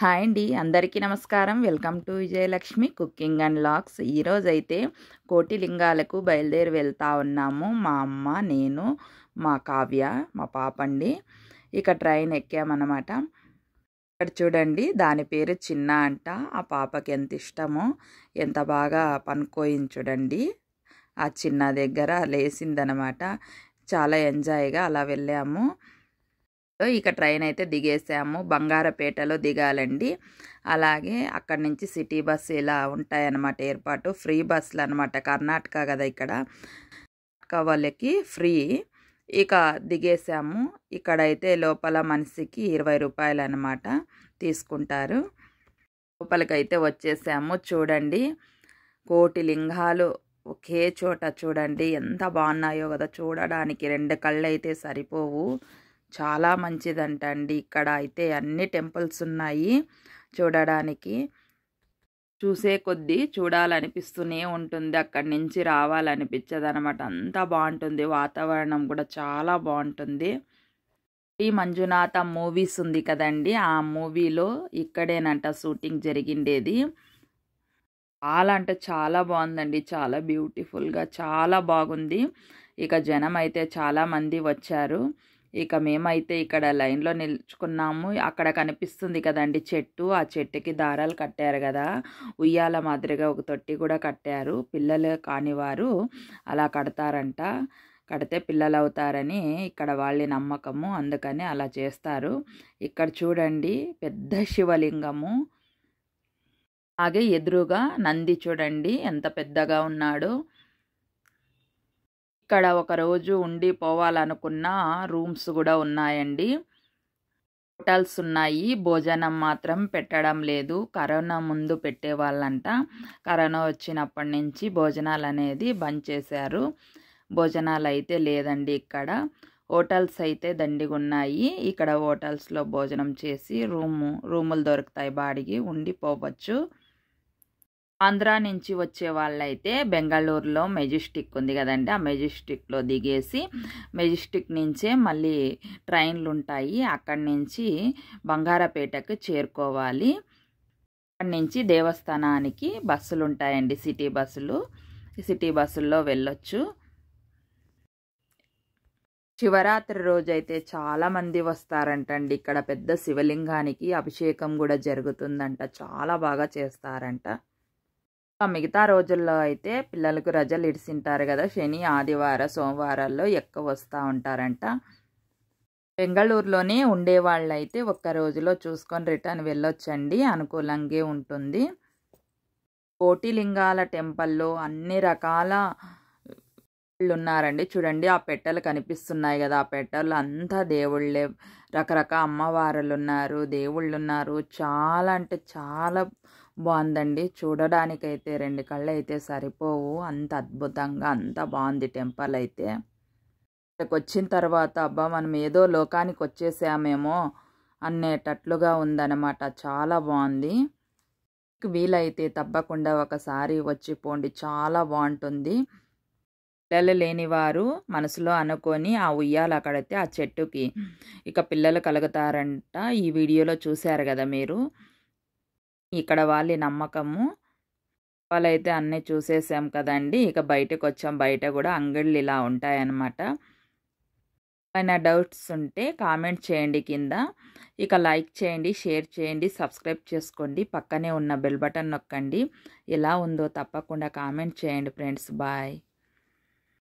Hi అండి, అందరికీ నమస్కారం. Welcome to Vijayalakshmi cooking and logs. ఈరోజైతే కోటిలింగాలకు బయలుదేరి వెళ్తా ఉన్నాము. మా అమ్మ, నేను, మా కావ్య, మా పాప అండి. ఇక ట్రైన్ ఎక్కామన్నమాట. ఇక్కడ చూడండి, దాని పేరు చిన్న అంట. ఆ పాపకి ఎంత ఇష్టమో, ఎంత బాగా పనుకోయింది చూడండి. ఆ చిన్న దగ్గర లేసిందనమాట. చాలా ఎంజాయ్గా అలా వెళ్ళాము. ఇక ట్రైన్ అయితే దిగేసాము. బంగారపేటలో దిగాలండి. అలాగే అక్కడి నుంచి సిటీ బస్సు ఇలా ఉంటాయన్నమాట ఏర్పాటు. ఫ్రీ బస్సులు అనమాట. కర్ణాటక కదా ఇక్కడ, కర్ణాటక వాళ్ళకి ఫ్రీ. ఇక దిగేసాము. ఇక్కడైతే లోపల మనిషికి 20 రూపాయలు అనమాట తీసుకుంటారు. లోపలికైతే వచ్చేసాము. చూడండి, కోటి లింగాలు ఒకే చోట చూడండి ఎంత బాగున్నాయో కదా. చూడడానికి 2 కళ్ళు అయితే సరిపోవు. చాలా మంచిదంట అండి. ఇక్కడ అయితే అన్ని టెంపుల్స్ ఉన్నాయి చూడడానికి. చూసే కొద్దీ చూడాలనిపిస్తూనే ఉంటుంది. అక్కడి నుంచి రావాలనిపించదు అనమాట. అంత బాగుంటుంది. వాతావరణం కూడా చాలా బాగుంటుంది. ఈ మంజునాథ మూవీస్ ఉంది కదండి, ఆ మూవీలో ఇక్కడేనంట షూటింగ్ జరిగిండేది. చాలా అంటే చాలా బాగుందండి. చాలా బ్యూటిఫుల్గా చాలా బాగుంది. ఇక జనం అయితే చాలామంది వచ్చారు. ఇక మేమైతే ఇక్కడ లైన్లో నిల్చుకున్నాము. అక్కడ కనిపిస్తుంది కదండి చెట్టు, ఆ చెట్టుకి దారాలు కట్టారు కదా. ఉయ్యాల మాదిరిగా ఒక తొట్టి కూడా కట్టారు. పిల్లలు కానివారు అలా కడతారంట. కడితే పిల్లలు అవుతారని ఇక్కడ వాళ్ళ నమ్మకము. అందుకని అలా చేస్తారు. ఇక్కడ చూడండి, పెద్ద శివలింగము. అలాగే ఎదురుగా నంది చూడండి ఎంత పెద్దగా ఉన్నాడు. ఇక్కడ ఒకరోజు ఉండి పోవాలనుకున్న రూమ్స్ కూడా ఉన్నాయండి. హోటల్స్ ఉన్నాయి. భోజనం మాత్రం పెట్టడం లేదు. కరోనా ముందు పెట్టేవాళ్ళంట. కరోనా వచ్చినప్పటి నుంచి భోజనాలు అనేది బంద్ చేశారు. భోజనాలు అయితే లేదండి ఇక్కడ. హోటల్స్ అయితే దండిగా ఉన్నాయి. ఇక్కడ హోటల్స్లో భోజనం చేసి రూములు దొరుకుతాయి, బాడికి ఉండిపోవచ్చు. ఆంధ్ర నుంచి వచ్చే వాళ్ళైతే బెంగళూరులో మెజెస్టిక్ ఉంది కదండి, ఆ మెజెస్టిక్లో దిగేసి మెజెస్టిక్ నుంచే మళ్ళీ ట్రైన్లు ఉంటాయి. అక్కడి నుంచి బంగారపేటకు చేరుకోవాలి. అక్కడి నుంచి దేవస్థానానికి బస్సులు ఉంటాయండి, సిటీ బస్సులు. సిటీ బస్సుల్లో వెళ్ళొచ్చు. శివరాత్రి రోజైతే చాలామంది వస్తారంటండి. ఇక్కడ పెద్ద శివలింగానికి అభిషేకం కూడా జరుగుతుందంట. చాలా బాగా చేస్తారంట. మిగతా రోజుల్లో అయితే పిల్లలకు రజలు ఇడిసింటారు కదా, శని, ఆదివారం, సోమవారాల్లో ఎక్కువ వస్తూ ఉంటారంట. బెంగళూరులోనే ఉండేవాళ్ళు అయితే ఒక్క రోజులో చూసుకొని రిటర్న్ వెళ్ళొచ్చండి. అనుకూలంగా ఉంటుంది. కోటిలింగాల టెంపుల్లో అన్ని రకాల ఉన్నారండి. చూడండి, ఆ పెట్టెలు కనిపిస్తున్నాయి కదా, ఆ పెట్టెలు అంతా దేవుళ్ళే. రకరకాల అమ్మవారులు ఉన్నారు, దేవుళ్ళు ఉన్నారు. చాలా అంటే చాలా బాగుందండి. చూడడానికైతే 2 కళ్ళు అయితే సరిపోవు. అంత అద్భుతంగా అంత బాగుంది టెంపుల్ అయితే. ఇక్కడికి వచ్చిన తర్వాత అబ్బా, మనం ఏదో లోకానికి వచ్చేసామేమో అనేటట్లుగా ఉందన్నమాట. చాలా బాగుంది. వీలైతే తప్పకుండా ఒకసారి వచ్చి పోండి, చాలా బాగుంటుంది. పిల్లలు లేనివారు మనసులో అనుకొని ఆ ఉయ్యాలు అక్కడైతే ఆ చెట్టుకి ఇక పిల్లలు కలుగుతారంట. ఈ వీడియోలో చూశారు కదా మీరు. ఇక్కడ వాళ్ళ నమ్మకము. వాళ్ళైతే అన్నీ చూసేసాం కదండి. ఇక బయటకు వచ్చాం. బయట కూడా అంగళ్ళు ఇలా ఉంటాయన్నమాట. ఏమైనా డౌట్స్ ఉంటే కామెంట్ చేయండి కింద. ఇక లైక్ చేయండి, షేర్ చేయండి, సబ్స్క్రైబ్ చేసుకోండి. పక్కనే ఉన్న బెల్ బటన్ నొక్కండి. ఎలా ఉందో తప్పకుండా కామెంట్ చేయండి ఫ్రెండ్స్. బాయ్.